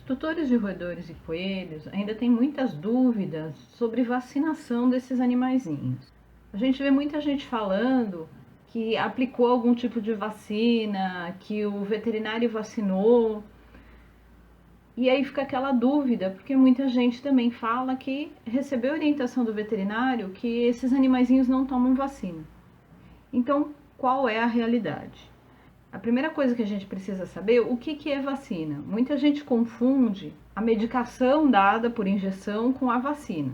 Tutores de roedores e coelhos ainda têm muitas dúvidas sobre vacinação desses animaizinhos. A gente vê muita gente falando que aplicou algum tipo de vacina, que o veterinário vacinou. E aí fica aquela dúvida, porque muita gente também fala que recebeu orientação do veterinário que esses animaizinhos não tomam vacina. Então, qual é a realidade? A primeira coisa que a gente precisa saber, o que é vacina? Muita gente confunde a medicação dada por injeção com a vacina.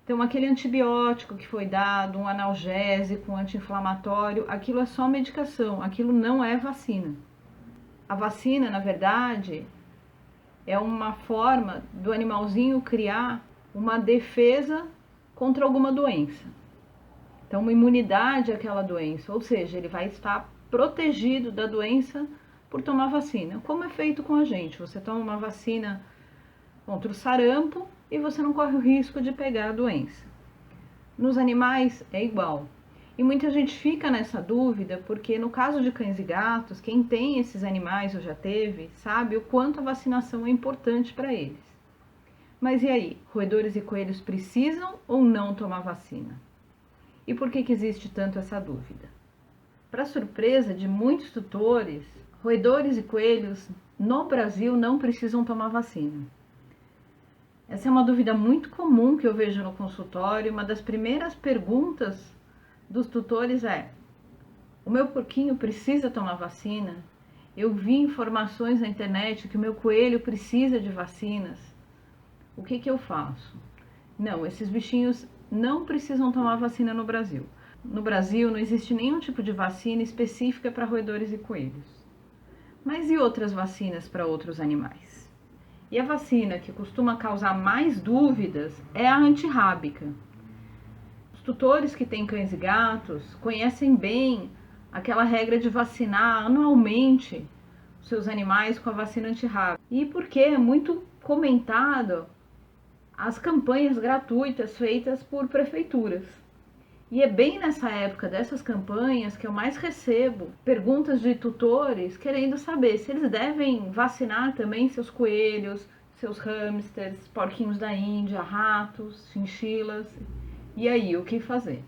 Então, aquele antibiótico que foi dado, um analgésico, um anti-inflamatório, aquilo é só medicação, aquilo não é vacina. A vacina, na verdade, é uma forma do animalzinho criar uma defesa contra alguma doença. Então, uma imunidade àquela doença, ou seja, ele vai estar protegido da doença por tomar vacina. Como é feito com a gente? Você toma uma vacina contra o sarampo e você não corre o risco de pegar a doença. Nos animais é igual. E muita gente fica nessa dúvida porque no caso de cães e gatos, quem tem esses animais ou já teve, sabe o quanto a vacinação é importante para eles. Mas e aí? Roedores e coelhos precisam ou não tomar vacina? E por que existe tanto essa dúvida? Para surpresa de muitos tutores, roedores e coelhos no Brasil não precisam tomar vacina. Essa é uma dúvida muito comum que eu vejo no consultório. Uma das primeiras perguntas dos tutores é: o meu porquinho precisa tomar vacina? Eu vi informações na internet que o meu coelho precisa de vacinas. O que eu faço? Não, esses bichinhos não precisam tomar vacina no Brasil. No Brasil não existe nenhum tipo de vacina específica para roedores e coelhos. Mas e outras vacinas para outros animais? E a vacina que costuma causar mais dúvidas é a antirrábica. Os tutores que têm cães e gatos conhecem bem aquela regra de vacinar anualmente os seus animais com a vacina antirrábica. E porque é muito comentado as campanhas gratuitas feitas por prefeituras. E é bem nessa época dessas campanhas que eu mais recebo perguntas de tutores querendo saber se eles devem vacinar também seus coelhos, seus hamsters, porquinhos da Índia, ratos, chinchilas. E aí, o que fazer?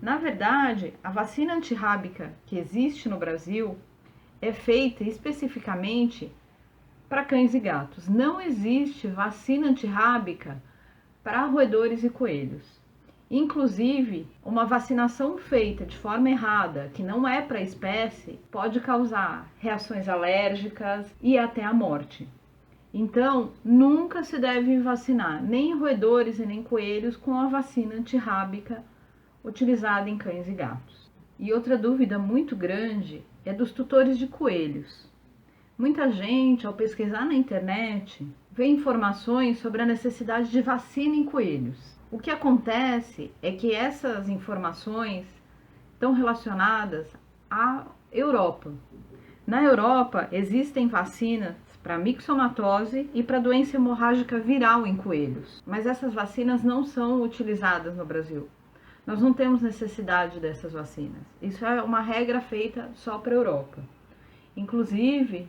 Na verdade, a vacina antirrábica que existe no Brasil é feita especificamente para cães e gatos. Não existe vacina antirrábica para roedores e coelhos. Inclusive, uma vacinação feita de forma errada, que não é para a espécie, pode causar reações alérgicas e até a morte. Então, nunca se deve vacinar nem roedores e nem coelhos com a vacina antirrábica utilizada em cães e gatos. E outra dúvida muito grande é dos tutores de coelhos. Muita gente, ao pesquisar na internet, vê informações sobre a necessidade de vacina em coelhos. O que acontece é que essas informações estão relacionadas à Europa. Na Europa, existem vacinas para mixomatose e para doença hemorrágica viral em coelhos, mas essas vacinas não são utilizadas no Brasil. Nós não temos necessidade dessas vacinas. Isso é uma regra feita só para a Europa. Inclusive,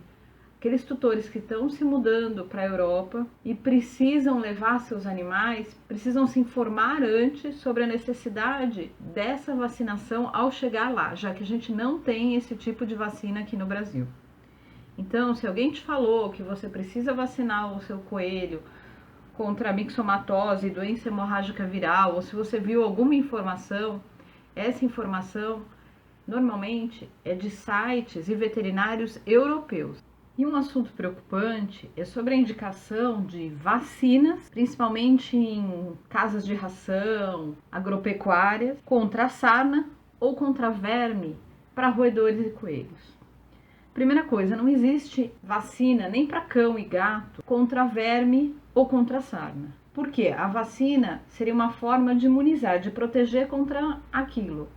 aqueles tutores que estão se mudando para a Europa e precisam levar seus animais, precisam se informar antes sobre a necessidade dessa vacinação ao chegar lá, já que a gente não tem esse tipo de vacina aqui no Brasil. Então, se alguém te falou que você precisa vacinar o seu coelho contra a mixomatose, doença hemorrágica viral, ou se você viu alguma informação, essa informação normalmente é de sites e veterinários europeus. E um assunto preocupante é sobre a indicação de vacinas, principalmente em casas de ração, agropecuárias, contra a sarna ou contra verme para roedores e coelhos. Primeira coisa, não existe vacina nem para cão e gato contra verme ou contra sarna. Por quê? A vacina seria uma forma de imunizar, de proteger contra aquilo.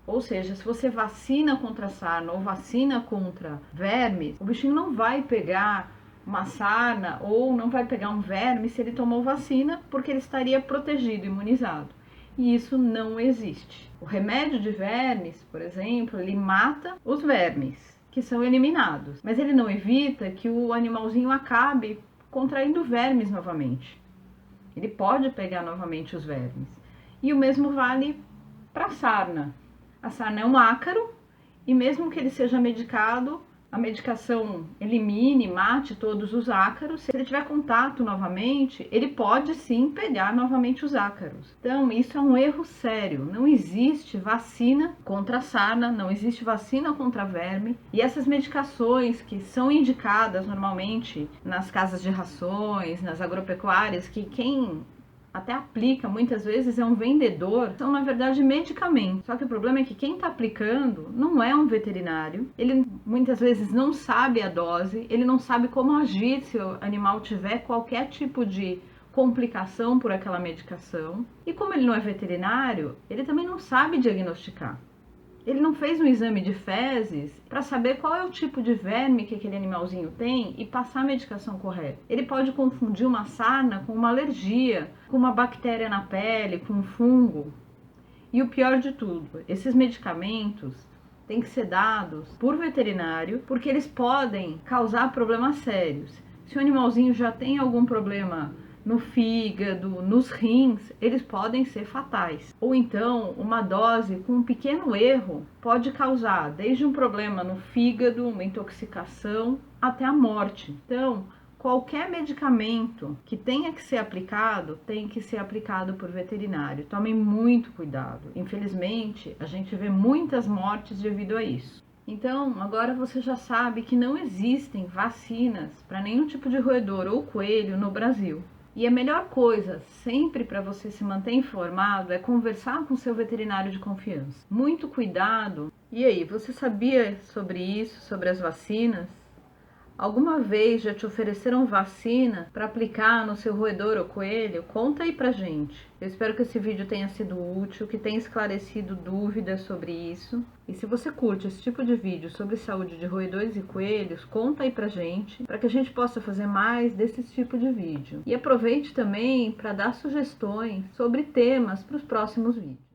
Ou seja, se você vacina contra sarna ou vacina contra vermes, o bichinho não vai pegar uma sarna ou não vai pegar um verme se ele tomou vacina, porque ele estaria protegido, imunizado. E isso não existe. O remédio de vermes, por exemplo, ele mata os vermes, que são eliminados. Mas ele não evita que o animalzinho acabe contraindo vermes novamente. Ele pode pegar novamente os vermes. E o mesmo vale para a sarna. A sarna é um ácaro e mesmo que ele seja medicado, a medicação elimine, mate todos os ácaros. Se ele tiver contato novamente, ele pode sim pegar novamente os ácaros. Então, isso é um erro sério. Não existe vacina contra a sarna, não existe vacina contra verme. E essas medicações que são indicadas normalmente nas casas de rações, nas agropecuárias, que quem até aplica, muitas vezes é um vendedor, são na verdade medicamentos. Só que o problema é que quem está aplicando não é um veterinário, ele muitas vezes não sabe a dose, ele não sabe como agir se o animal tiver qualquer tipo de complicação por aquela medicação. E como ele não é veterinário, ele também não sabe diagnosticar. Ele não fez um exame de fezes para saber qual é o tipo de verme que aquele animalzinho tem e passar a medicação correta. Ele pode confundir uma sarna com uma alergia, com uma bactéria na pele, com um fungo. E o pior de tudo, esses medicamentos têm que ser dados por veterinário porque eles podem causar problemas sérios. Se o animalzinho já tem algum problema no fígado, nos rins, eles podem ser fatais. Ou então, uma dose com um pequeno erro pode causar desde um problema no fígado, uma intoxicação, até a morte. Então, qualquer medicamento que tenha que ser aplicado, tem que ser aplicado por veterinário. Tomem muito cuidado. Infelizmente, a gente vê muitas mortes devido a isso. Então, agora você já sabe que não existem vacinas para nenhum tipo de roedor ou coelho no Brasil. E a melhor coisa, sempre para você se manter informado, é conversar com seu veterinário de confiança. Muito cuidado. E aí, você sabia sobre isso, sobre as vacinas? Alguma vez já te ofereceram vacina para aplicar no seu roedor ou coelho? Conta aí pra gente. Eu espero que esse vídeo tenha sido útil, que tenha esclarecido dúvidas sobre isso. E se você curte esse tipo de vídeo sobre saúde de roedores e coelhos, conta aí pra gente, para que a gente possa fazer mais desse tipo de vídeo. E aproveite também para dar sugestões sobre temas para os próximos vídeos.